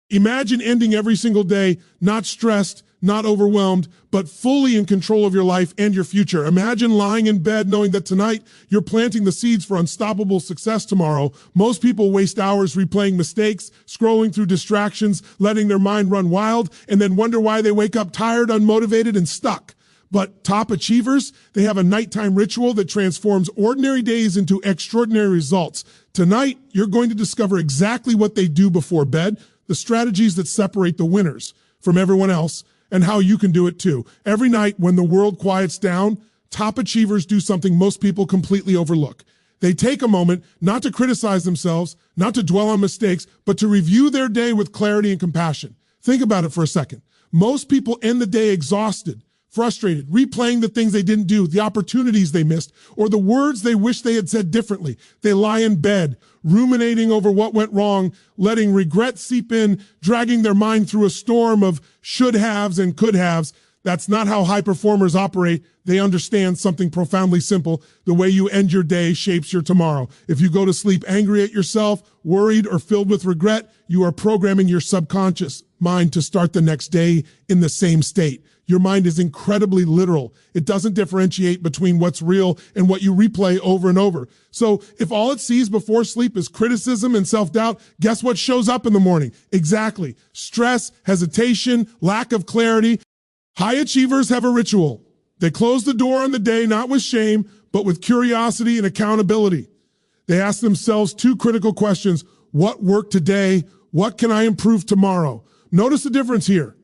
Imagine ending every single day, not stressed, not overwhelmed, but fully in control of your life and your future. Imagine lying in bed knowing that tonight you're planting the seeds for unstoppable success tomorrow. Most people waste hours replaying mistakes, scrolling through distractions, letting their mind run wild, and then wonder why they wake up tired, unmotivated, and stuck. But top achievers, they have a nighttime ritual that transforms ordinary days into extraordinary results. Tonight, you're going to discover exactly what they do before bed, the strategies that separate the winners from everyone else, and how you can do it too. Every night when the world quiets down, top achievers do something most people completely overlook. They take a moment not to criticize themselves, not to dwell on mistakes, but to review their day with clarity and compassion. Think about it for a second. Most people end the day exhausted, frustrated, replaying the things they didn't do, the opportunities they missed, or the words they wish they had said differently. They lie in bed, ruminating over what went wrong, letting regret seep in, dragging their mind through a storm of should-haves and could-haves. That's not how high performers operate. They understand something profoundly simple. The way you end your day shapes your tomorrow. If you go to sleep angry at yourself, worried, or filled with regret, you are programming your subconscious mind to start the next day in the same state. Your mind is incredibly literal. It doesn't differentiate between what's real and what you replay over and over. So if all it sees before sleep is criticism and self-doubt, guess what shows up in the morning? Exactly. Stress, hesitation, lack of clarity. High achievers have a ritual. They close the door on the day, not with shame, but with curiosity and accountability. They ask themselves two critical questions. What worked today? What can I improve tomorrow? Notice the difference here.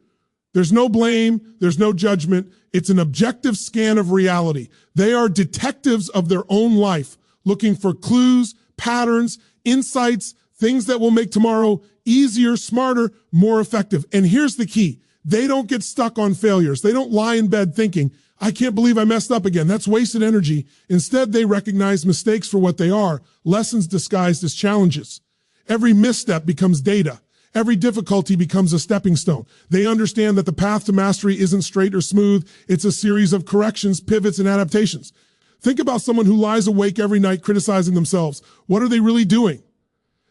There's no blame. There's no judgment. It's an objective scan of reality. They are detectives of their own life, looking for clues, patterns, insights, things that will make tomorrow easier, smarter, more effective. And here's the key. They don't get stuck on failures. They don't lie in bed thinking, I can't believe I messed up again. That's wasted energy. Instead, they recognize mistakes for what they are, lessons disguised as challenges. Every misstep becomes data. Every difficulty becomes a stepping stone. They understand that the path to mastery isn't straight or smooth. It's a series of corrections, pivots, and adaptations. Think about someone who lies awake every night criticizing themselves. What are they really doing?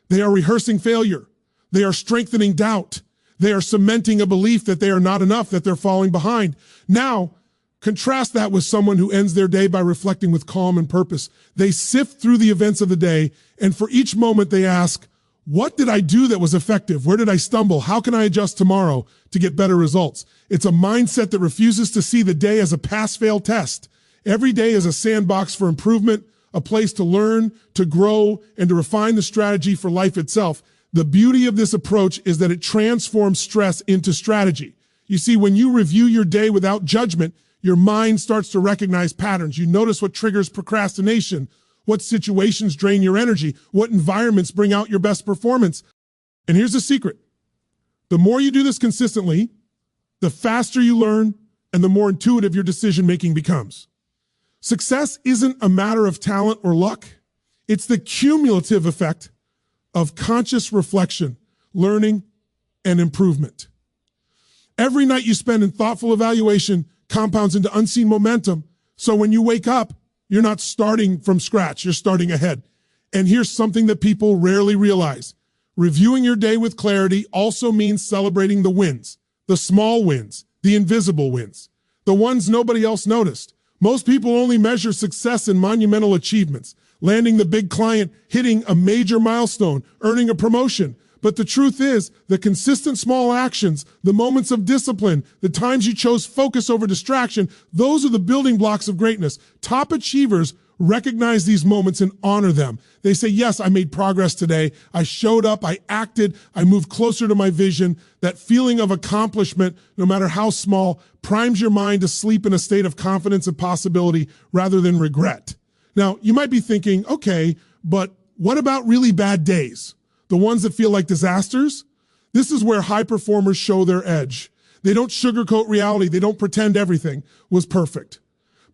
They are rehearsing failure. They are strengthening doubt. They are cementing a belief that they are not enough, that they're falling behind. Now, contrast that with someone who ends their day by reflecting with calm and purpose. They sift through the events of the day, and for each moment they ask, what did I do that was effective? Where did I stumble? How can I adjust tomorrow to get better results? It's a mindset that refuses to see the day as a pass-fail test. Every day is a sandbox for improvement, a place to learn, to grow, and to refine the strategy for life itself. The beauty of this approach is that it transforms stress into strategy. You see, when you review your day without judgment, your mind starts to recognize patterns. You notice what triggers procrastination, what situations drain your energy, what environments bring out your best performance. And here's the secret. The more you do this consistently, the faster you learn and the more intuitive your decision-making becomes. Success isn't a matter of talent or luck. It's the cumulative effect of conscious reflection, learning, and improvement. Every night you spend in thoughtful evaluation compounds into unseen momentum. So when you wake up, you're not starting from scratch, you're starting ahead. And here's something that people rarely realize. Reviewing your day with clarity also means celebrating the wins, the small wins, the invisible wins, the ones nobody else noticed. Most people only measure success in monumental achievements, landing the big client, hitting a major milestone, earning a promotion. But the truth is, the consistent small actions, the moments of discipline, the times you chose focus over distraction, those are the building blocks of greatness. Top achievers recognize these moments and honor them. They say, yes, I made progress today. I showed up, I acted, I moved closer to my vision. That feeling of accomplishment, no matter how small, primes your mind to sleep in a state of confidence and possibility rather than regret. Now, you might be thinking, okay, but what about really bad days? The ones that feel like disasters? This is where high performers show their edge. They don't sugarcoat reality. They don't pretend everything was perfect.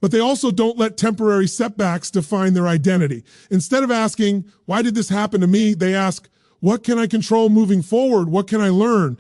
But they also don't let temporary setbacks define their identity. Instead of asking, why did this happen to me? They ask, what can I control moving forward? What can I learn?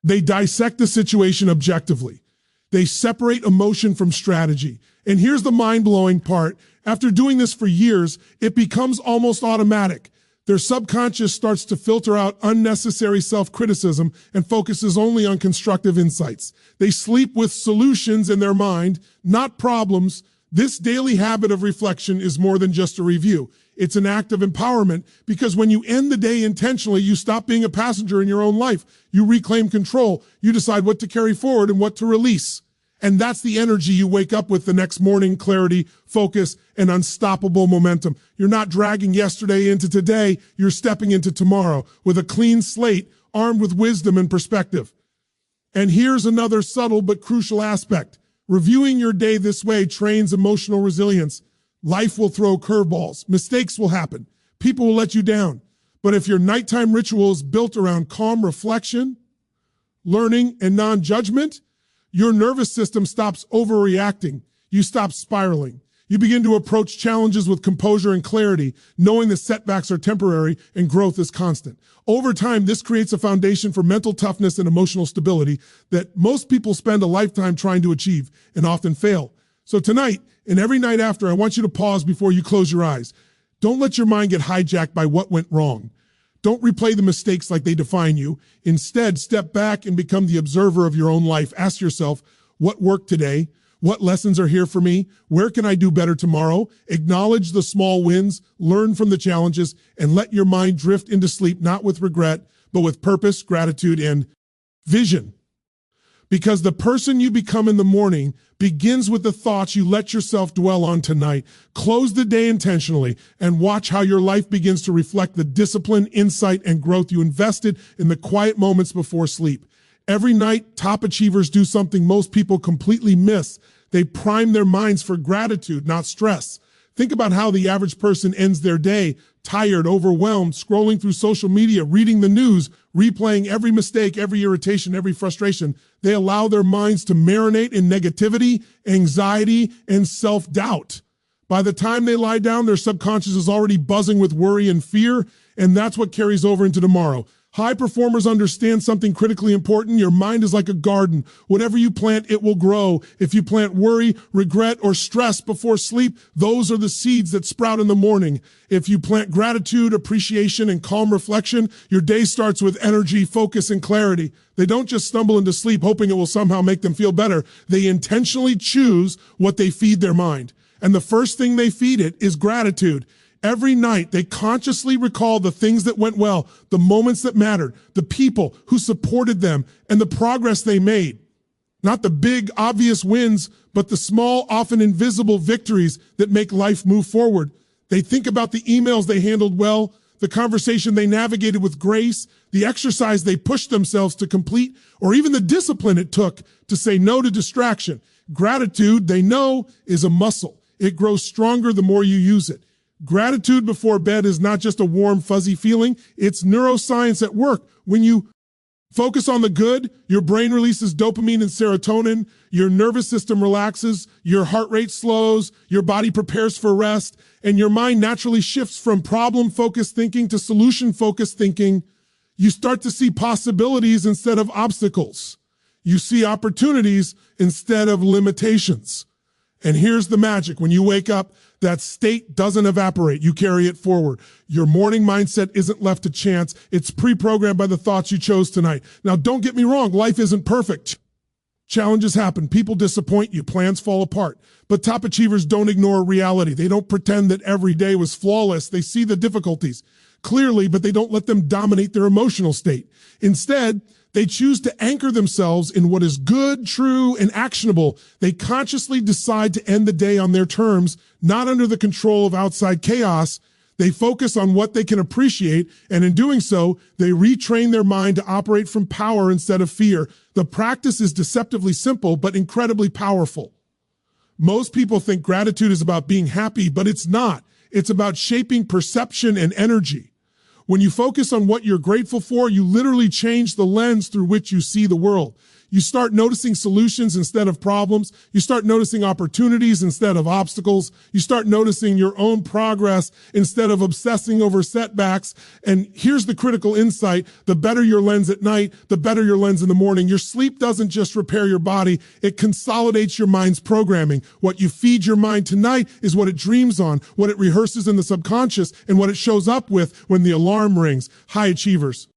They dissect the situation objectively. They separate emotion from strategy. And here's the mind-blowing part. After doing this for years, it becomes almost automatic. Their subconscious starts to filter out unnecessary self-criticism and focuses only on constructive insights. They sleep with solutions in their mind, not problems. This daily habit of reflection is more than just a review. It's an act of empowerment, because when you end the day intentionally, you stop being a passenger in your own life. You reclaim control. You decide what to carry forward and what to release. And that's the energy you wake up with the next morning: clarity, focus, and unstoppable momentum. You're not dragging yesterday into today. You're stepping into tomorrow with a clean slate, armed with wisdom and perspective. And here's another subtle but crucial aspect. Reviewing your day this way trains emotional resilience. Life will throw curveballs. Mistakes will happen. People will let you down. But if your nighttime ritual is built around calm reflection, learning, and non-judgment, your nervous system stops overreacting. You stop spiraling. You begin to approach challenges with composure and clarity, knowing that setbacks are temporary and growth is constant. Over time, this creates a foundation for mental toughness and emotional stability that most people spend a lifetime trying to achieve and often fail. So tonight, and every night after, I want you to pause before you close your eyes. Don't let your mind get hijacked by what went wrong. Don't replay the mistakes like they define you. Instead, step back and become the observer of your own life. Ask yourself, what worked today? What lessons are here for me? Where can I do better tomorrow? Acknowledge the small wins, learn from the challenges, and let your mind drift into sleep, not with regret, but with purpose, gratitude, and vision. Because the person you become in the morning begins with the thoughts you let yourself dwell on tonight. Close the day intentionally and watch how your life begins to reflect the discipline, insight, and growth you invested in the quiet moments before sleep. Every night, top achievers do something most people completely miss. They prime their minds for gratitude, not stress. Think about how the average person ends their day: tired, overwhelmed, scrolling through social media, reading the news, replaying every mistake, every irritation, every frustration. They allow their minds to marinate in negativity, anxiety, and self-doubt. By the time they lie down, their subconscious is already buzzing with worry and fear, and that's what carries over into tomorrow. High performers understand something critically important. Your mind is like a garden. Whatever you plant, it will grow. If you plant worry, regret, or stress before sleep, those are the seeds that sprout in the morning. If you plant gratitude, appreciation, and calm reflection, your day starts with energy, focus, and clarity. They don't just stumble into sleep hoping it will somehow make them feel better. They intentionally choose what they feed their mind. And the first thing they feed it is gratitude. Every night, they consciously recall the things that went well, the moments that mattered, the people who supported them, and the progress they made. Not the big, obvious wins, but the small, often invisible victories that make life move forward. They think about the emails they handled well, the conversation they navigated with grace, the exercise they pushed themselves to complete, or even the discipline it took to say no to distraction. Gratitude, they know, is a muscle. It grows stronger the more you use it. Gratitude before bed is not just a warm, fuzzy feeling. It's neuroscience at work. When you focus on the good, your brain releases dopamine and serotonin, your nervous system relaxes, your heart rate slows, your body prepares for rest, and your mind naturally shifts from problem-focused thinking to solution-focused thinking. You start to see possibilities instead of obstacles. You see opportunities instead of limitations. And here's the magic. When you wake up, that state doesn't evaporate. You carry it forward. Your morning mindset isn't left to chance. It's pre-programmed by the thoughts you chose tonight. Now, don't get me wrong. Life isn't perfect. Challenges happen. People disappoint you. Plans fall apart. But top achievers don't ignore reality. They don't pretend that every day was flawless. They see the difficulties clearly, but they don't let them dominate their emotional state. Instead, they choose to anchor themselves in what is good, true, and actionable. They consciously decide to end the day on their terms, not under the control of outside chaos. They focus on what they can appreciate, and in doing so, they retrain their mind to operate from power instead of fear. The practice is deceptively simple, but incredibly powerful. Most people think gratitude is about being happy, but it's not. It's about shaping perception and energy. When you focus on what you're grateful for, you literally change the lens through which you see the world. You start noticing solutions instead of problems. You start noticing opportunities instead of obstacles. You start noticing your own progress instead of obsessing over setbacks. And here's the critical insight: the better your lens at night, the better your lens in the morning. Your sleep doesn't just repair your body, it consolidates your mind's programming. What you feed your mind tonight is what it dreams on, what it rehearses in the subconscious, and what it shows up with when the alarm rings. High achievers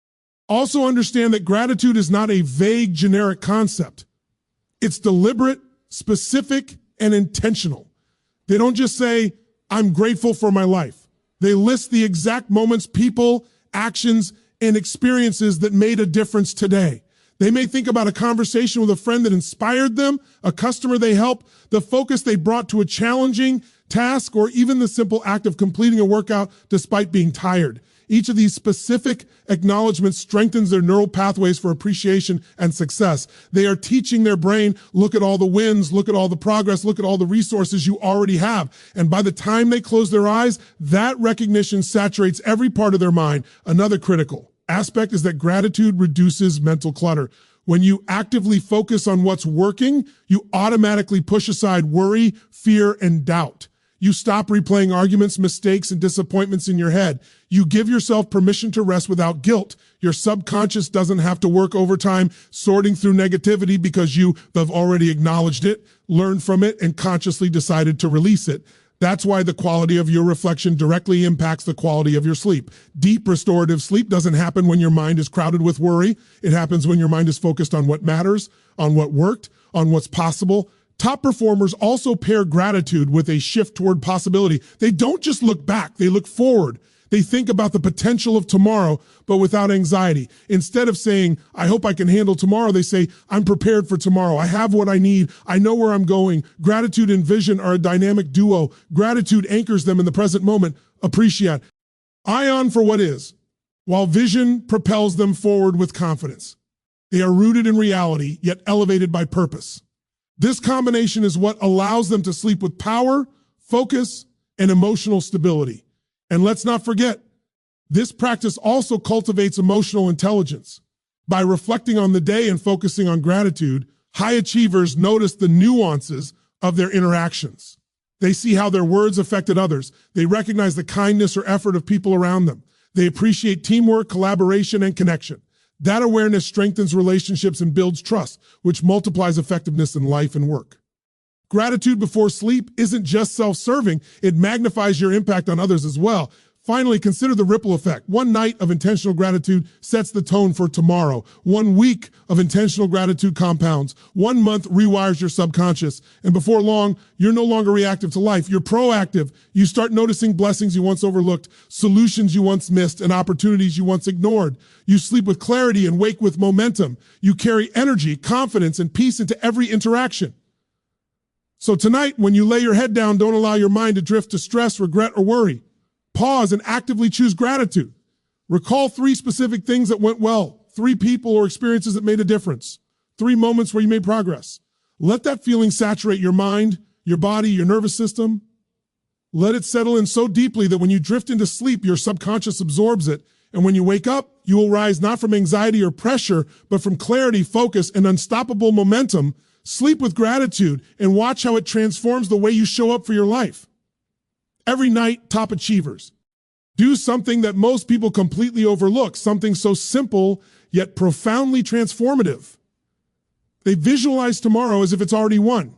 also understand that gratitude is not a vague, generic concept. It's deliberate, specific, and intentional. They don't just say, I'm grateful for my life. They list the exact moments, people, actions, and experiences that made a difference today. They may think about a conversation with a friend that inspired them, a customer they helped, the focus they brought to a challenging task, or even the simple act of completing a workout despite being tired. Each of these specific acknowledgments strengthens their neural pathways for appreciation and success. They are teaching their brain, look at all the wins, look at all the progress, look at all the resources you already have. And by the time they close their eyes, that recognition saturates every part of their mind. Another critical aspect is that gratitude reduces mental clutter. When you actively focus on what's working, you automatically push aside worry, fear, and doubt. You stop replaying arguments, mistakes, and disappointments in your head. You give yourself permission to rest without guilt. Your subconscious doesn't have to work overtime sorting through negativity because you have already acknowledged it, learned from it, and consciously decided to release it. That's why the quality of your reflection directly impacts the quality of your sleep. Deep restorative sleep doesn't happen when your mind is crowded with worry. It happens when your mind is focused on what matters, on what worked, on what's possible. Top performers also pair gratitude with a shift toward possibility. They don't just look back, they look forward. They think about the potential of tomorrow, but without anxiety. Instead of saying, I hope I can handle tomorrow, they say, I'm prepared for tomorrow. I have what I need. I know where I'm going. Gratitude and vision are a dynamic duo. Gratitude anchors them in the present moment. Appreciate. Ion for what is, while vision propels them forward with confidence. They are rooted in reality, yet elevated by purpose. This combination is what allows them to sleep with power, focus, and emotional stability. And let's not forget, this practice also cultivates emotional intelligence. By reflecting on the day and focusing on gratitude, high achievers notice the nuances of their interactions. They see how their words affected others. They recognize the kindness or effort of people around them. They appreciate teamwork, collaboration, and connection. That awareness strengthens relationships and builds trust, which multiplies effectiveness in life and work. Gratitude before sleep isn't just self-serving, it magnifies your impact on others as well. Finally, consider the ripple effect. One night of intentional gratitude sets the tone for tomorrow. 1 week of intentional gratitude compounds. 1 month rewires your subconscious. And before long, you're no longer reactive to life. You're proactive. You start noticing blessings you once overlooked, solutions you once missed, and opportunities you once ignored. You sleep with clarity and wake with momentum. You carry energy, confidence, and peace into every interaction. So tonight, when you lay your head down, don't allow your mind to drift to stress, regret, or worry. Pause and actively choose gratitude. Recall 3 specific things that went well, 3 people or experiences that made a difference, 3 moments where you made progress. Let that feeling saturate your mind, your body, your nervous system. Let it settle in so deeply that when you drift into sleep, your subconscious absorbs it. And when you wake up, you will rise not from anxiety or pressure, but from clarity, focus, and unstoppable momentum. Sleep with gratitude and watch how it transforms the way you show up for your life. Every night, top achievers do something that most people completely overlook, something so simple yet profoundly transformative. They visualize tomorrow as if it's already won.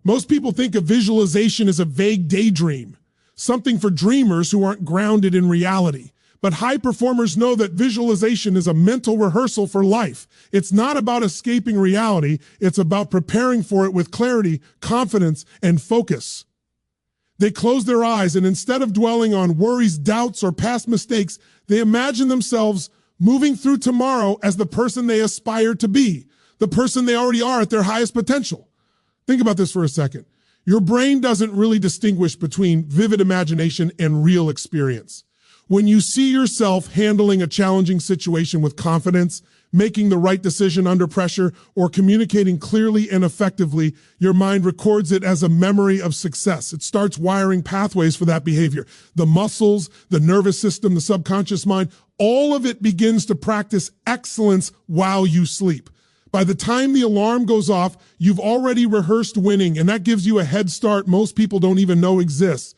Most people think of visualization as a vague daydream, something for dreamers who aren't grounded in reality. But high performers know that visualization is a mental rehearsal for life. It's not about escaping reality. It's about preparing for it with clarity, confidence, and focus. They close their eyes, and instead of dwelling on worries, doubts, or past mistakes, they imagine themselves moving through tomorrow as the person they aspire to be, the person they already are at their highest potential. Think about this for a second. Your brain doesn't really distinguish between vivid imagination and real experience. When you see yourself handling a challenging situation with confidence, making the right decision under pressure, or communicating clearly and effectively, your mind records it as a memory of success. It starts wiring pathways for that behavior. The muscles, the nervous system, the subconscious mind, all of it begins to practice excellence while you sleep. By the time the alarm goes off, you've already rehearsed winning, and that gives you a head start most people don't even know exists.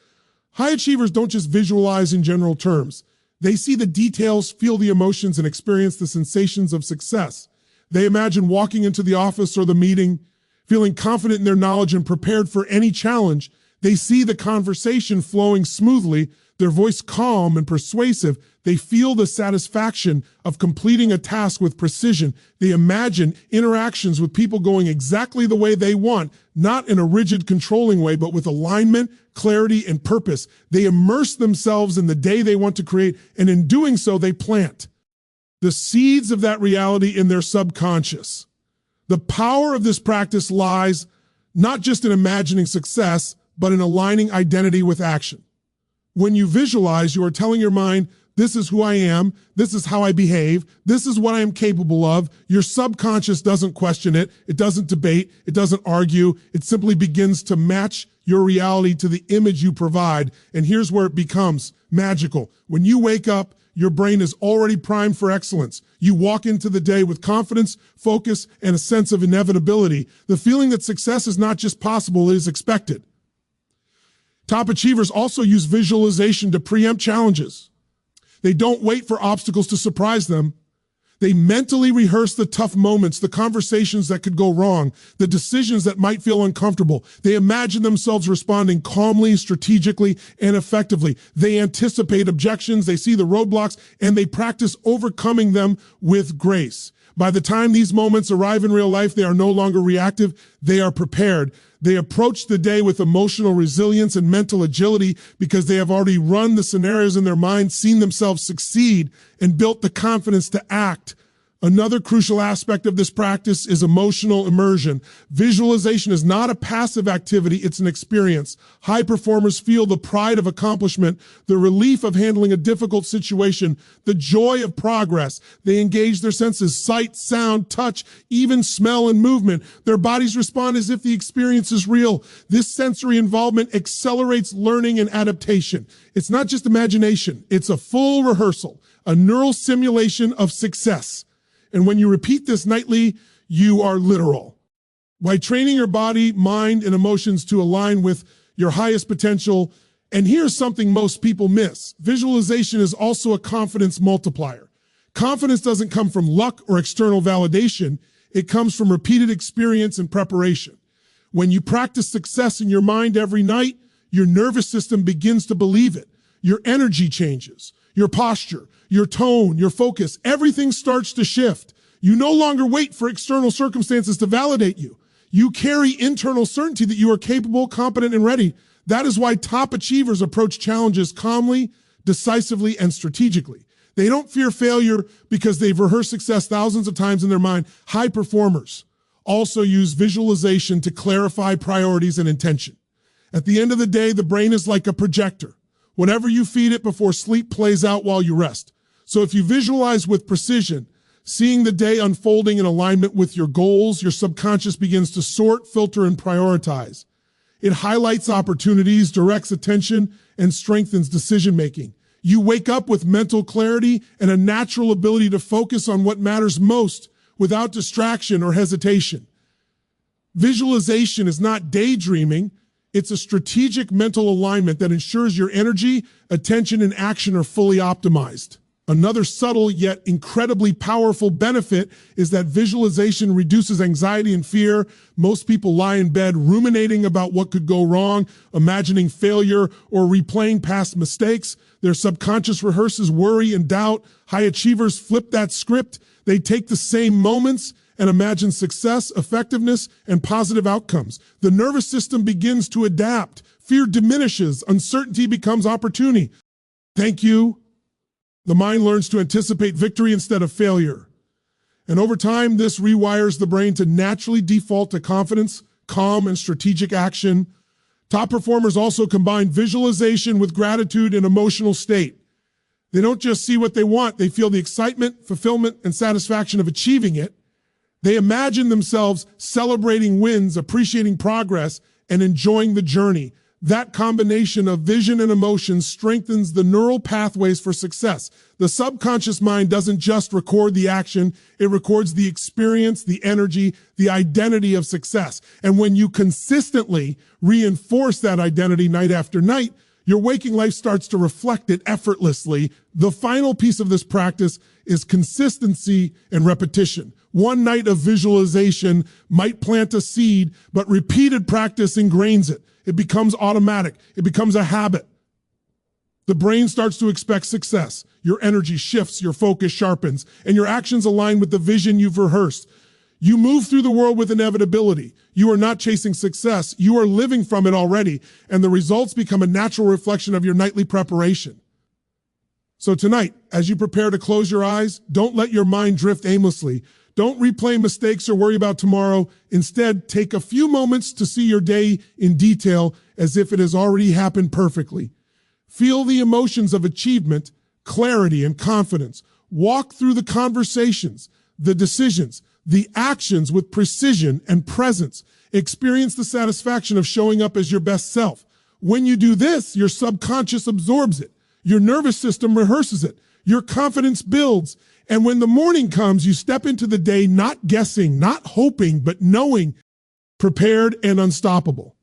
High achievers don't just visualize in general terms. They see the details, feel the emotions, and experience the sensations of success. They imagine walking into the office or the meeting, feeling confident in their knowledge and prepared for any challenge. They see the conversation flowing smoothly, their voice calm and persuasive. They feel the satisfaction of completing a task with precision. They imagine interactions with people going exactly the way they want, not in a rigid, controlling way, but with alignment, clarity, and purpose. They immerse themselves in the day they want to create, and in doing so, they plant the seeds of that reality in their subconscious. The power of this practice lies not just in imagining success, but in aligning identity with action. When you visualize, you are telling your mind, this is who I am, this is how I behave, this is what I am capable of. Your subconscious doesn't question it, it doesn't debate, it doesn't argue, it simply begins to match your reality to the image you provide. And here's where it becomes magical. When you wake up, your brain is already primed for excellence. You walk into the day with confidence, focus, and a sense of inevitability. The feeling that success is not just possible, it is expected. Top achievers also use visualization to preempt challenges. They don't wait for obstacles to surprise them. They mentally rehearse the tough moments, the conversations that could go wrong, the decisions that might feel uncomfortable. They imagine themselves responding calmly, strategically, and effectively. They anticipate objections, they see the roadblocks, and they practice overcoming them with grace. By the time these moments arrive in real life, they are no longer reactive, they are prepared. They approach the day with emotional resilience and mental agility because they have already run the scenarios in their mind, seen themselves succeed, and built the confidence to act. Another crucial aspect of this practice is emotional immersion. Visualization is not a passive activity, it's an experience. High performers feel the pride of accomplishment, the relief of handling a difficult situation, the joy of progress. They engage their senses, sight, sound, touch, even smell and movement. Their bodies respond as if the experience is real. This sensory involvement accelerates learning and adaptation. It's not just imagination, it's a full rehearsal, a neural simulation of success. And when you repeat this nightly, you are literal. By training your body, mind, and emotions to align with your highest potential, and here's something most people miss. Visualization is also a confidence multiplier. Confidence doesn't come from luck or external validation. It comes from repeated experience and preparation. When you practice success in your mind every night, your nervous system begins to believe it. Your energy changes, your posture, your tone, your focus, everything starts to shift. You no longer wait for external circumstances to validate you. You carry internal certainty that you are capable, competent, and ready. That is why top achievers approach challenges calmly, decisively, and strategically. They don't fear failure because they've rehearsed success thousands of times in their mind. High performers also use visualization to clarify priorities and intention. At the end of the day, the brain is like a projector. Whatever you feed it before sleep plays out while you rest. So if you visualize with precision, seeing the day unfolding in alignment with your goals, your subconscious begins to sort, filter, and prioritize. It highlights opportunities, directs attention, and strengthens decision-making. You wake up with mental clarity and a natural ability to focus on what matters most without distraction or hesitation. Visualization is not daydreaming. It's a strategic mental alignment that ensures your energy, attention, and action are fully optimized. Another subtle yet incredibly powerful benefit is that visualization reduces anxiety and fear. Most people lie in bed ruminating about what could go wrong, imagining failure, or replaying past mistakes. Their subconscious rehearses worry and doubt. High achievers flip that script. They take the same moments and imagine success, effectiveness, and positive outcomes. The nervous system begins to adapt. Fear diminishes. Uncertainty becomes opportunity. Thank you. The mind learns to anticipate victory instead of failure. And over time, this rewires the brain to naturally default to confidence, calm, and strategic action. Top performers also combine visualization with gratitude and emotional state. They don't just see what they want, they feel the excitement, fulfillment, and satisfaction of achieving it. They imagine themselves celebrating wins, appreciating progress, and enjoying the journey. That combination of vision and emotion strengthens the neural pathways for success. The subconscious mind doesn't just record the action, it records the experience, the energy, the identity of success. And when you consistently reinforce that identity night after night, your waking life starts to reflect it effortlessly. The final piece of this practice is consistency and repetition. One night of visualization might plant a seed, but repeated practice ingrains it. It becomes automatic. It becomes a habit. The brain starts to expect success. Your energy shifts, your focus sharpens, and your actions align with the vision you've rehearsed. You move through the world with inevitability. You are not chasing success. You are living from it already, and the results become a natural reflection of your nightly preparation. So tonight, as you prepare to close your eyes, don't let your mind drift aimlessly. Don't replay mistakes or worry about tomorrow. Instead, take a few moments to see your day in detail as if it has already happened perfectly. Feel the emotions of achievement, clarity, and confidence. Walk through the conversations, the decisions, the actions with precision and presence. Experience the satisfaction of showing up as your best self. When you do this, your subconscious absorbs it. Your nervous system rehearses it. Your confidence builds. And when the morning comes, you step into the day not guessing, not hoping, but knowing, prepared and unstoppable.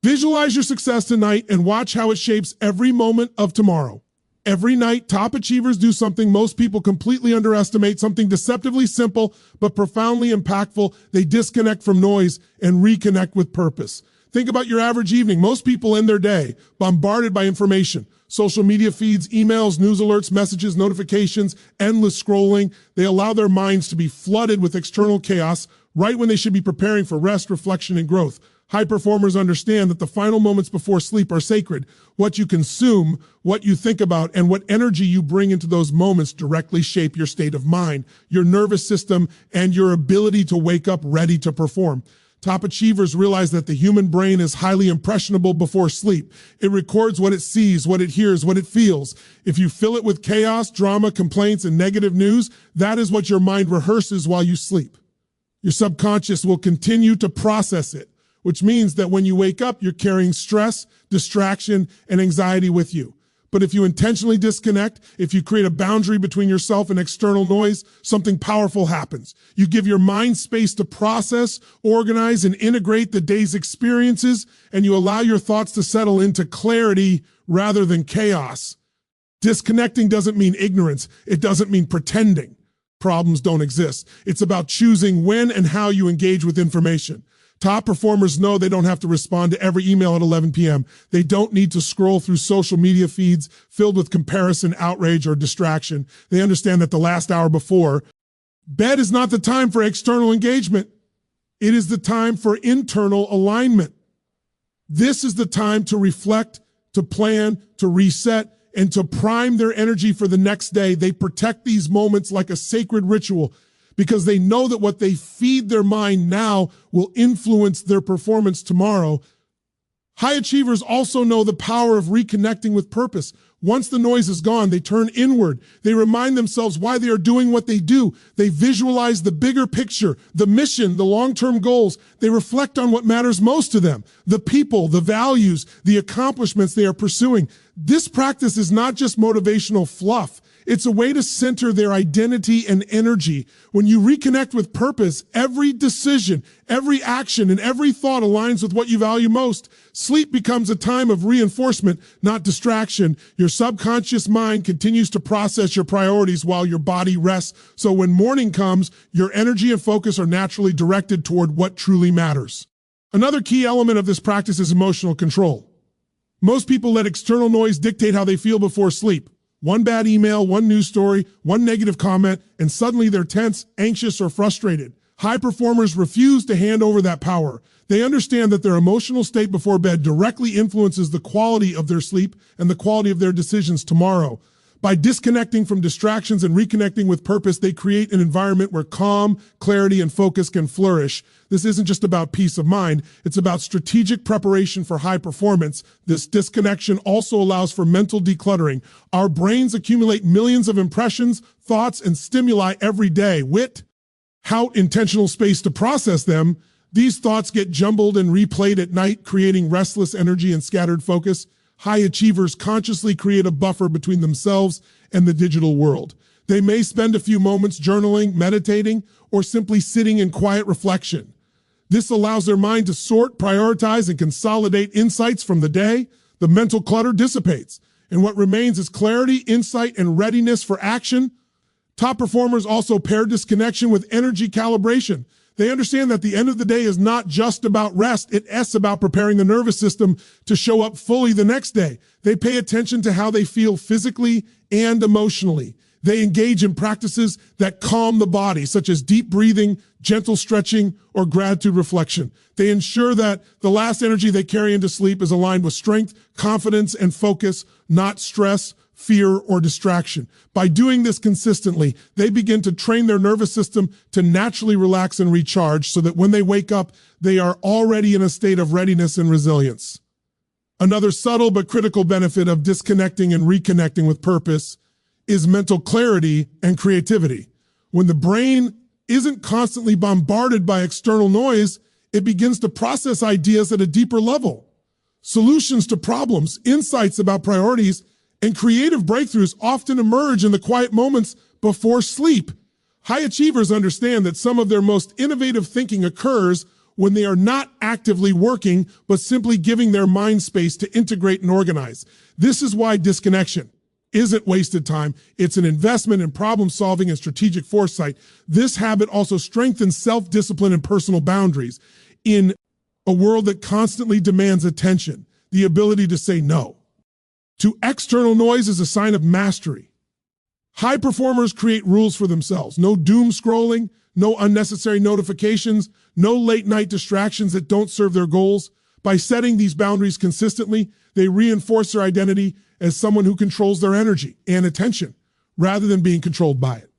Visualize your success tonight and watch how it shapes every moment of tomorrow. Every night, top achievers do something most people completely underestimate, something deceptively simple but profoundly impactful. They disconnect from noise and reconnect with purpose. Think about your average evening. Most people end their day bombarded by information. Social media feeds, emails, news alerts, messages, notifications, endless scrolling. They allow their minds to be flooded with external chaos right when they should be preparing for rest, reflection, and growth. High performers understand that the final moments before sleep are sacred. What you consume, what you think about, and what energy you bring into those moments directly shape your state of mind, your nervous system, and your ability to wake up ready to perform. Top achievers realize that the human brain is highly impressionable before sleep. It records what it sees, what it hears, what it feels. If you fill it with chaos, drama, complaints, and negative news, that is what your mind rehearses while you sleep. Your subconscious will continue to process it, which means that when you wake up, you're carrying stress, distraction, and anxiety with you. But if you intentionally disconnect, if you create a boundary between yourself and external noise, something powerful happens. You give your mind space to process, organize, and integrate the day's experiences, and you allow your thoughts to settle into clarity rather than chaos. Disconnecting doesn't mean ignorance. It doesn't mean pretending problems don't exist. It's about choosing when and how you engage with information. Top performers know they don't have to respond to every email at 11 p.m. They don't need to scroll through social media feeds filled with comparison, outrage, or distraction. They understand that the last hour before, bed is not the time for external engagement. It is the time for internal alignment. This is the time to reflect, to plan, to reset, and to prime their energy for the next day. They protect these moments like a sacred ritual, because they know that what they feed their mind now will influence their performance tomorrow. High achievers also know the power of reconnecting with purpose. Once the noise is gone, they turn inward. They remind themselves why they are doing what they do. They visualize the bigger picture, the mission, the long-term goals. They reflect on what matters most to them, the people, the values, the accomplishments they are pursuing. This practice is not just motivational fluff. It's a way to center their identity and energy. When you reconnect with purpose, every decision, every action, and every thought aligns with what you value most. Sleep becomes a time of reinforcement, not distraction. Your subconscious mind continues to process your priorities while your body rests. So when morning comes, your energy and focus are naturally directed toward what truly matters. Another key element of this practice is emotional control. Most people let external noise dictate how they feel before sleep. One bad email, one news story, one negative comment, and suddenly they're tense, anxious, or frustrated. High performers refuse to hand over that power. They understand that their emotional state before bed directly influences the quality of their sleep and the quality of their decisions tomorrow. By disconnecting from distractions and reconnecting with purpose, they create an environment where calm, clarity, and focus can flourish. This isn't just about peace of mind. It's about strategic preparation for high performance. This disconnection also allows for mental decluttering. Our brains accumulate millions of impressions, thoughts, and stimuli every day. Without intentional space to process them, These thoughts get jumbled and replayed at night, creating restless energy and scattered focus. High achievers consciously create a buffer between themselves and the digital world. They may spend a few moments journaling, meditating, or simply sitting in quiet reflection. This allows their mind to sort, prioritize, and consolidate insights from the day. The mental clutter dissipates, and what remains is clarity, insight, and readiness for action. Top performers also pair disconnection with energy calibration. They understand that the end of the day is not just about rest, it's about preparing the nervous system to show up fully the next day. They pay attention to how they feel physically and emotionally. They engage in practices that calm the body, such as deep breathing, gentle stretching, or gratitude reflection. They ensure that the last energy they carry into sleep is aligned with strength, confidence, and focus, not stress, fear, or distraction. By doing this consistently, they begin to train their nervous system to naturally relax and recharge so that when they wake up, they are already in a state of readiness and resilience. Another subtle but critical benefit of disconnecting and reconnecting with purpose is mental clarity and creativity. When the brain isn't constantly bombarded by external noise, it begins to process ideas at a deeper level. Solutions to problems, insights about priorities, and creative breakthroughs often emerge in the quiet moments before sleep. High achievers understand that some of their most innovative thinking occurs when they are not actively working, but simply giving their mind space to integrate and organize. This is why disconnection isn't wasted time. It's an investment in problem solving and strategic foresight. This habit also strengthens self-discipline and personal boundaries. In a world that constantly demands attention, the ability to say no to external noise is a sign of mastery. High performers create rules for themselves. No doom scrolling, no unnecessary notifications, no late night distractions that don't serve their goals. By setting these boundaries consistently, they reinforce their identity as someone who controls their energy and attention rather than being controlled by it.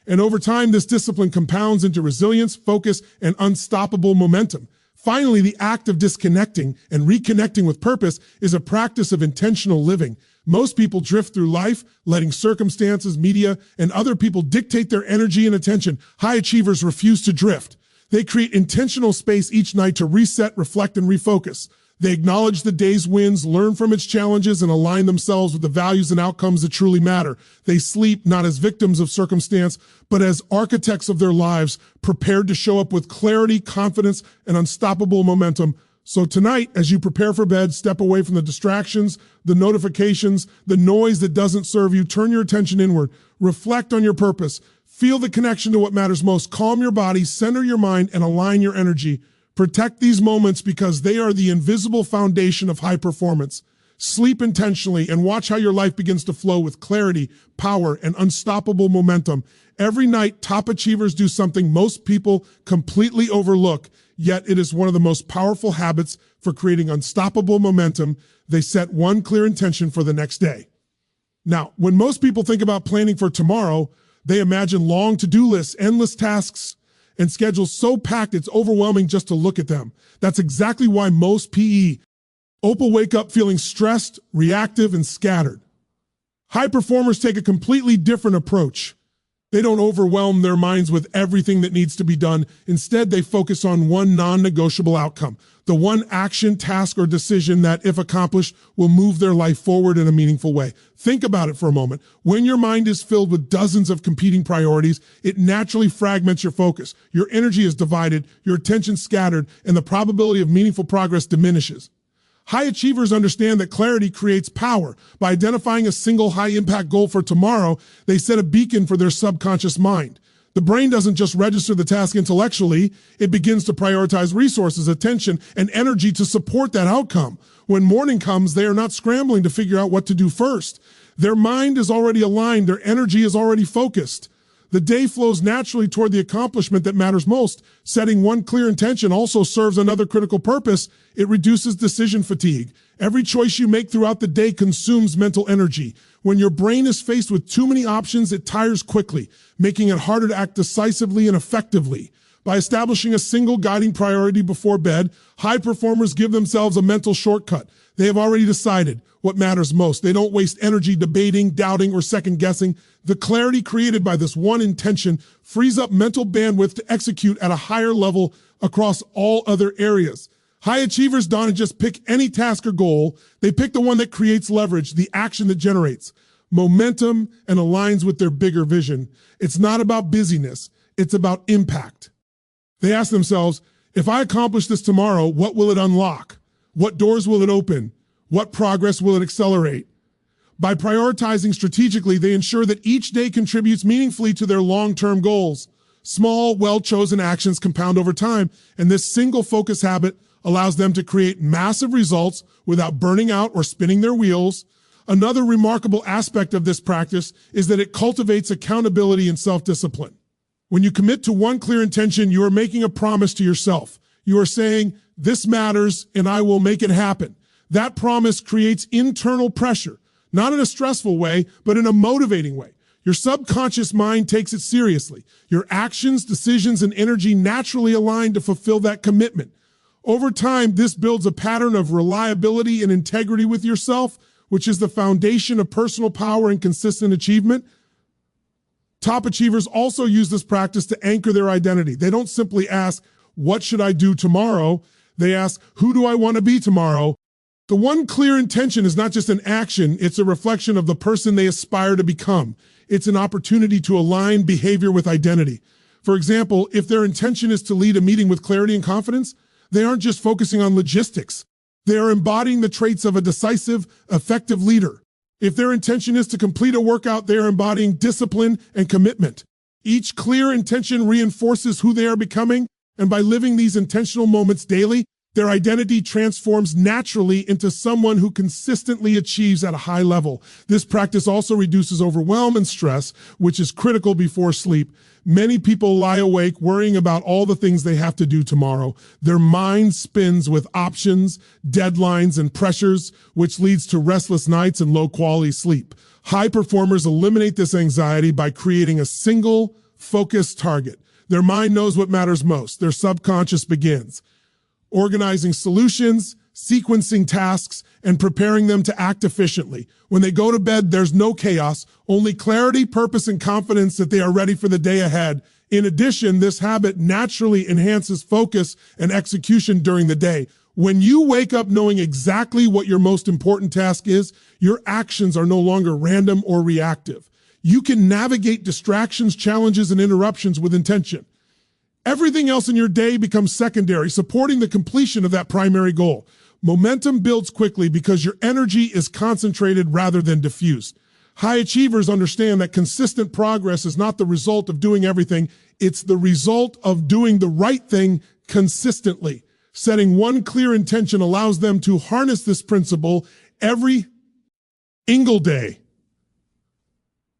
And over time, this discipline compounds into resilience, focus, and unstoppable momentum. Finally, the act of disconnecting and reconnecting with purpose is a practice of intentional living. Most people drift through life, letting circumstances, media, and other people dictate their energy and attention. High achievers refuse to drift. They create intentional space each night to reset, reflect, and refocus. They acknowledge the day's wins, learn from its challenges, and align themselves with the values and outcomes that truly matter. They sleep not as victims of circumstance, but as architects of their lives, prepared to show up with clarity, confidence, and unstoppable momentum. So tonight, as you prepare for bed, step away from the distractions, the notifications, the noise that doesn't serve you. Turn your attention inward. Reflect on your purpose. Feel the connection to what matters most. Calm your body, center your mind, and align your energy. Protect these moments because they are the invisible foundation of high performance. Sleep intentionally and watch how your life begins to flow with clarity, power, and unstoppable momentum. Every night, top achievers do something most people completely overlook, yet it is one of the most powerful habits for creating unstoppable momentum. They set one clear intention for the next day. Now, when most people think about planning for tomorrow, they imagine long to-do lists, endless tasks, and schedules so packed it's overwhelming just to look at them. That's exactly why most Opal wake up feeling stressed, reactive, and scattered. High performers take a completely different approach. They don't overwhelm their minds with everything that needs to be done. Instead, they focus on one non-negotiable outcome, the one action, task, or decision that, if accomplished, will move their life forward in a meaningful way. Think about it for a moment. When your mind is filled with dozens of competing priorities, it naturally fragments your focus. Your energy is divided, your attention scattered, and the probability of meaningful progress diminishes. High achievers understand that clarity creates power. By identifying a single high-impact goal for tomorrow, they set a beacon for their subconscious mind. The brain doesn't just register the task intellectually, it begins to prioritize resources, attention, and energy to support that outcome. When morning comes, they are not scrambling to figure out what to do first. Their mind is already aligned, their energy is already focused. The day flows naturally toward the accomplishment that matters most. Setting one clear intention also serves another critical purpose. It reduces decision fatigue. Every choice you make throughout the day consumes mental energy. When your brain is faced with too many options, it tires quickly, making it harder to act decisively and effectively. By establishing a single guiding priority before bed, high performers give themselves a mental shortcut. They have already decided what matters most. They don't waste energy debating, doubting, or second guessing. The clarity created by this one intention frees up mental bandwidth to execute at a higher level across all other areas. High achievers don't just pick any task or goal. They pick the one that creates leverage, the action that generates momentum and aligns with their bigger vision. It's not about busyness. It's about impact. They ask themselves, if I accomplish this tomorrow, what will it unlock? What doors will it open? What progress will it accelerate? By prioritizing strategically, they ensure that each day contributes meaningfully to their long-term goals. Small, well-chosen actions compound over time, and this single focus habit allows them to create massive results without burning out or spinning their wheels. Another remarkable aspect of this practice is that it cultivates accountability and self-discipline. When you commit to one clear intention, you are making a promise to yourself. You are saying, this matters and I will make it happen. That promise creates internal pressure, not in a stressful way, but in a motivating way. Your subconscious mind takes it seriously. Your actions, decisions, and energy naturally align to fulfill that commitment. Over time, this builds a pattern of reliability and integrity with yourself, which is the foundation of personal power and consistent achievement. Top achievers also use this practice to anchor their identity. They don't simply ask, what should I do tomorrow? They ask, who do I want to be tomorrow? The one clear intention is not just an action, it's a reflection of the person they aspire to become. It's an opportunity to align behavior with identity. For example, if their intention is to lead a meeting with clarity and confidence, they aren't just focusing on logistics. They are embodying the traits of a decisive, effective leader. If their intention is to complete a workout, they are embodying discipline and commitment. Each clear intention reinforces who they are becoming, and by living these intentional moments daily, their identity transforms naturally into someone who consistently achieves at a high level. This practice also reduces overwhelm and stress, which is critical before sleep. Many people lie awake worrying about all the things they have to do tomorrow. Their mind spins with options, deadlines, and pressures, which leads to restless nights and low-quality sleep. High performers eliminate this anxiety by creating a single, focused target. Their mind knows what matters most. Their subconscious begins organizing solutions, sequencing tasks, and preparing them to act efficiently. When they go to bed, there's no chaos, only clarity, purpose, and confidence that they are ready for the day ahead. In addition, this habit naturally enhances focus and execution during the day. When you wake up knowing exactly what your most important task is, your actions are no longer random or reactive. You can navigate distractions, challenges, and interruptions with intention. Everything else in your day becomes secondary, supporting the completion of that primary goal. Momentum builds quickly because your energy is concentrated rather than diffused. High achievers understand that consistent progress is not the result of doing everything, it's the result of doing the right thing consistently. Setting one clear intention allows them to harness this principle every single day.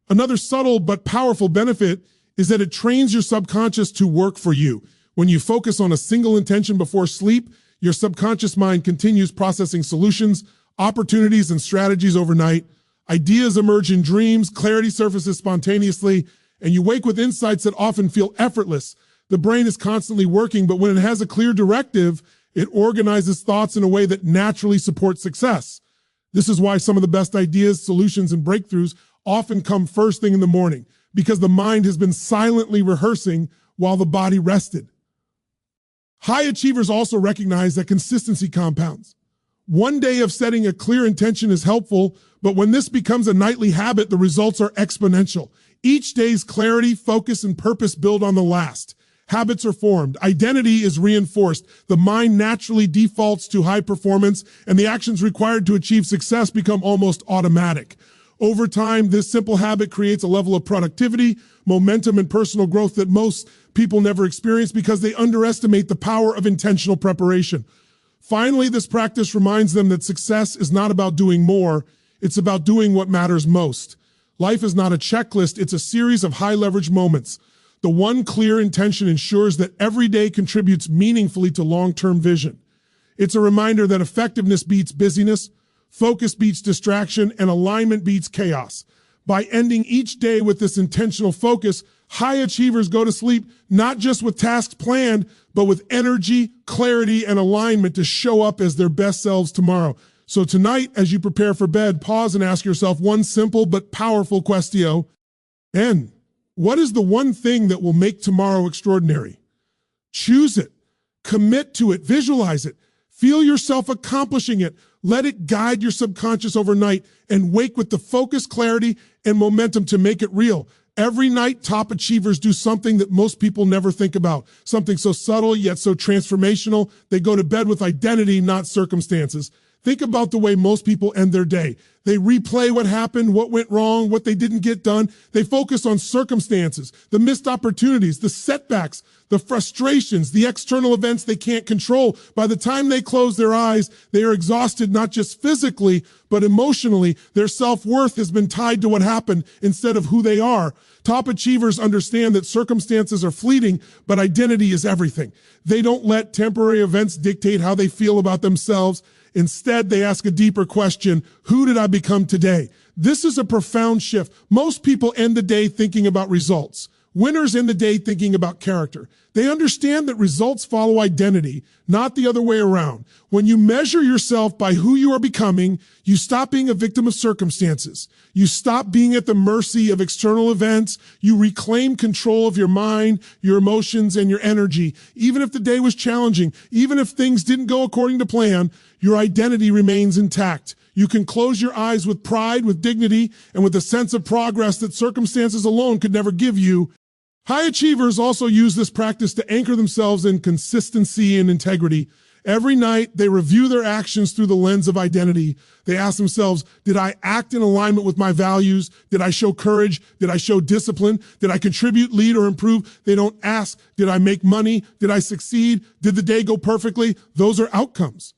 Another subtle but powerful benefit is that it trains your subconscious to work for you. When you focus on a single intention before sleep, your subconscious mind continues processing solutions, opportunities, and strategies overnight. Ideas emerge in dreams, clarity surfaces spontaneously, and you wake with insights that often feel effortless. The brain is constantly working, but when it has a clear directive, it organizes thoughts in a way that naturally supports success. This is why some of the best ideas, solutions, and breakthroughs often come first thing in the morning, because the mind has been silently rehearsing while the body rested. High achievers also recognize that consistency compounds. One day of setting a clear intention is helpful, but when this becomes a nightly habit, the results are exponential. Each day's clarity, focus, and purpose build on the last. Habits are formed. Identity is reinforced. The mind naturally defaults to high performance, and the actions required to achieve success become almost automatic. Over time, this simple habit creates a level of productivity, momentum, and personal growth that most people never experience because they underestimate the power of intentional preparation. Finally, this practice reminds them that success is not about doing more, it's about doing what matters most. Life is not a checklist, it's a series of high-leverage moments. The one clear intention ensures that every day contributes meaningfully to long-term vision. It's a reminder that effectiveness beats busyness, focus beats distraction, and alignment beats chaos. By ending each day with this intentional focus, high achievers go to sleep not just with tasks planned, but with energy, clarity, and alignment to show up as their best selves tomorrow. So tonight, as you prepare for bed, pause and ask yourself one simple but powerful question. And what is the one thing that will make tomorrow extraordinary? Choose it, commit to it, visualize it, feel yourself accomplishing it. Let it guide your subconscious overnight and wake with the focus, clarity, and momentum to make it real. Every night, top achievers do something that most people never think about, something so subtle yet so transformational. They go to bed with identity, not circumstances. Think about the way most people end their day. They replay what happened, what went wrong, what they didn't get done. They focus on circumstances, the missed opportunities, the setbacks, the frustrations, the external events they can't control. By the time they close their eyes, they are exhausted, not just physically, but emotionally. Their self-worth has been tied to what happened instead of who they are. Top achievers understand that circumstances are fleeting, but identity is everything. They don't let temporary events dictate how they feel about themselves. Instead, they ask a deeper question: who did I become today? This is a profound shift. Most people end the day thinking about results. Winners end the day thinking about character. They understand that results follow identity, not the other way around. When you measure yourself by who you are becoming, you stop being a victim of circumstances. You stop being at the mercy of external events. You reclaim control of your mind, your emotions, and your energy. Even if the day was challenging, even if things didn't go according to plan, your identity remains intact. You can close your eyes with pride, with dignity, and with a sense of progress that circumstances alone could never give you. High achievers also use this practice to anchor themselves in consistency and integrity. Every night, they review their actions through the lens of identity. They ask themselves, did I act in alignment with my values? Did I show courage? Did I show discipline? Did I contribute, lead, or improve? They don't ask, did I make money? Did I succeed? Did the day go perfectly? Those are outcomes.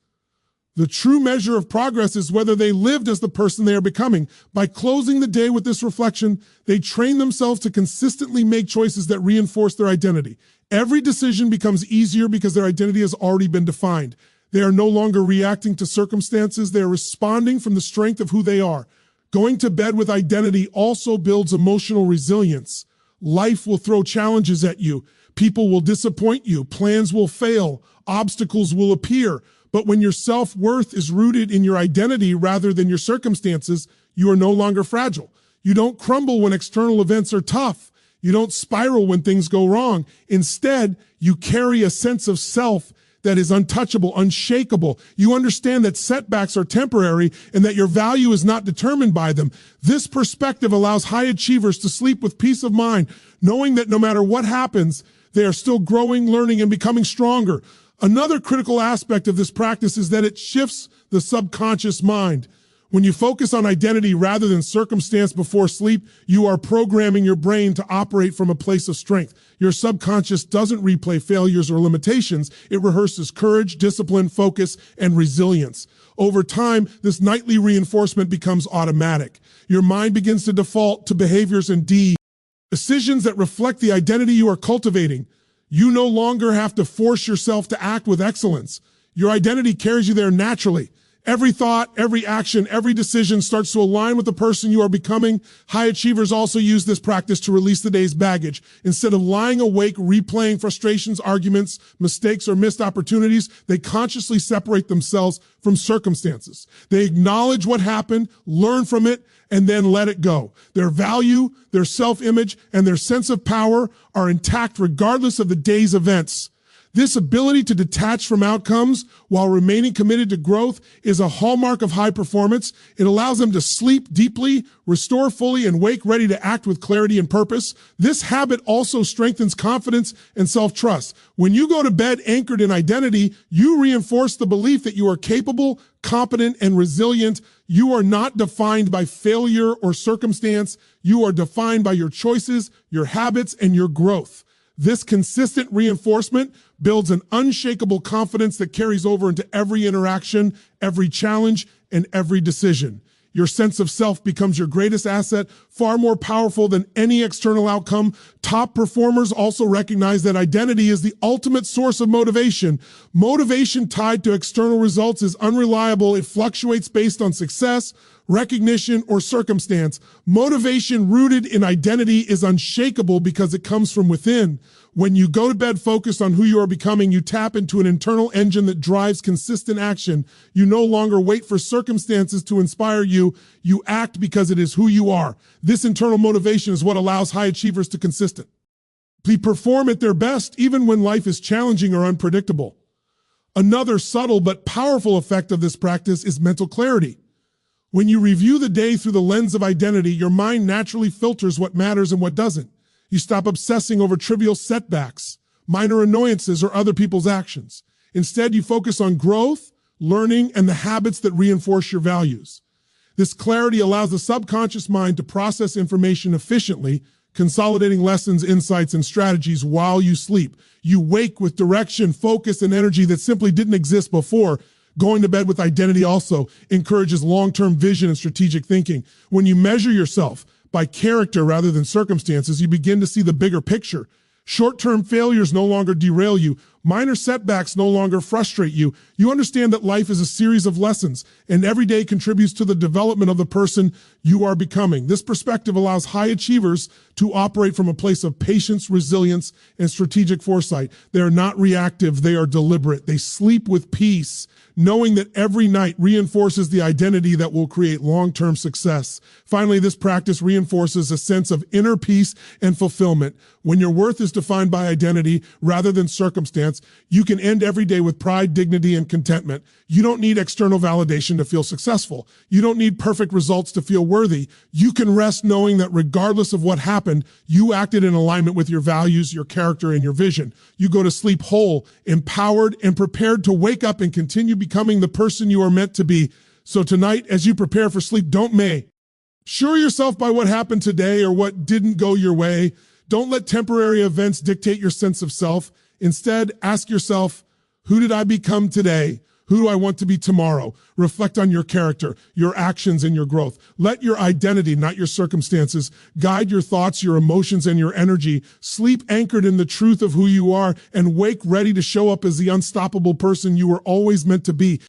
The true measure of progress is whether they lived as the person they are becoming. By closing the day with this reflection, they train themselves to consistently make choices that reinforce their identity. Every decision becomes easier because their identity has already been defined. They are no longer reacting to circumstances. They are responding from the strength of who they are. Going to bed with identity also builds emotional resilience. Life will throw challenges at you. People will disappoint you. Plans will fail. Obstacles will appear. But when your self-worth is rooted in your identity rather than your circumstances, you are no longer fragile. You don't crumble when external events are tough. You don't spiral when things go wrong. Instead, you carry a sense of self that is untouchable, unshakable. You understand that setbacks are temporary and that your value is not determined by them. This perspective allows high achievers to sleep with peace of mind, knowing that no matter what happens, they are still growing, learning, and becoming stronger. Another critical aspect of this practice is that it shifts the subconscious mind. When you focus on identity rather than circumstance before sleep, you are programming your brain to operate from a place of strength. Your subconscious doesn't replay failures or limitations. It rehearses courage, discipline, focus, and resilience. Over time, this nightly reinforcement becomes automatic. Your mind begins to default to behaviors and decisions that reflect the identity you are cultivating. You no longer have to force yourself to act with excellence. Your identity carries you there naturally. Every thought, every action, every decision starts to align with the person you are becoming. High achievers also use this practice to release the day's baggage. Instead of lying awake, replaying frustrations, arguments, mistakes, or missed opportunities, they consciously separate themselves from circumstances. They acknowledge what happened, learn from it, and then let it go. Their value, their self-image, and their sense of power are intact regardless of the day's events. This ability to detach from outcomes while remaining committed to growth is a hallmark of high performance. It allows them to sleep deeply, restore fully, and wake ready to act with clarity and purpose. This habit also strengthens confidence and self-trust. When you go to bed anchored in identity, you reinforce the belief that you are capable, competent, and resilient. You are not defined by failure or circumstance. You are defined by your choices, your habits, and your growth. This consistent reinforcement builds an unshakable confidence that carries over into every interaction, every challenge, and every decision. Your sense of self becomes your greatest asset, far more powerful than any external outcome. Top performers also recognize that identity is the ultimate source of motivation. Motivation tied to external results is unreliable. It fluctuates based on success, recognition, or circumstance. Motivation rooted in identity is unshakable because it comes from within. When you go to bed focused on who you are becoming, you tap into an internal engine that drives consistent action. You no longer wait for circumstances to inspire you. You act because it is who you are. This internal motivation is what allows high achievers to consistently perform at their best, even when life is challenging or unpredictable. Another subtle but powerful effect of this practice is mental clarity. When you review the day through the lens of identity, your mind naturally filters what matters and what doesn't. You stop obsessing over trivial setbacks, minor annoyances, or other people's actions. Instead, you focus on growth, learning, and the habits that reinforce your values. This clarity allows the subconscious mind to process information efficiently, consolidating lessons, insights, and strategies while you sleep. You wake with direction, focus, and energy that simply didn't exist before. Going to bed with identity also encourages long-term vision and strategic thinking. When you measure yourself by character rather than circumstances, you begin to see the bigger picture. Short-term failures no longer derail you. Minor setbacks no longer frustrate you. You understand that life is a series of lessons, and every day contributes to the development of the person you are becoming. This perspective allows high achievers to operate from a place of patience, resilience, and strategic foresight. They are not reactive, they are deliberate. They sleep with peace, knowing that every night reinforces the identity that will create long-term success. Finally, this practice reinforces a sense of inner peace and fulfillment. When your worth is defined by identity rather than circumstance, you can end every day with pride, dignity, and contentment. You don't need external validation to feel successful. You don't need perfect results to feel worthy. You can rest knowing that regardless of what happened, you acted in alignment with your values, your character, and your vision. You go to sleep whole, empowered, and prepared to wake up and continue becoming the person you are meant to be. So tonight, as you prepare for sleep, don't measure yourself by what happened today or what didn't go your way. Don't let temporary events dictate your sense of self. Instead, ask yourself, who did I become today? Who do I want to be tomorrow? Reflect on your character, your actions, and your growth. Let your identity, not your circumstances, guide your thoughts, your emotions, and your energy. Sleep anchored in the truth of who you are and wake ready to show up as the unstoppable person you were always meant to be.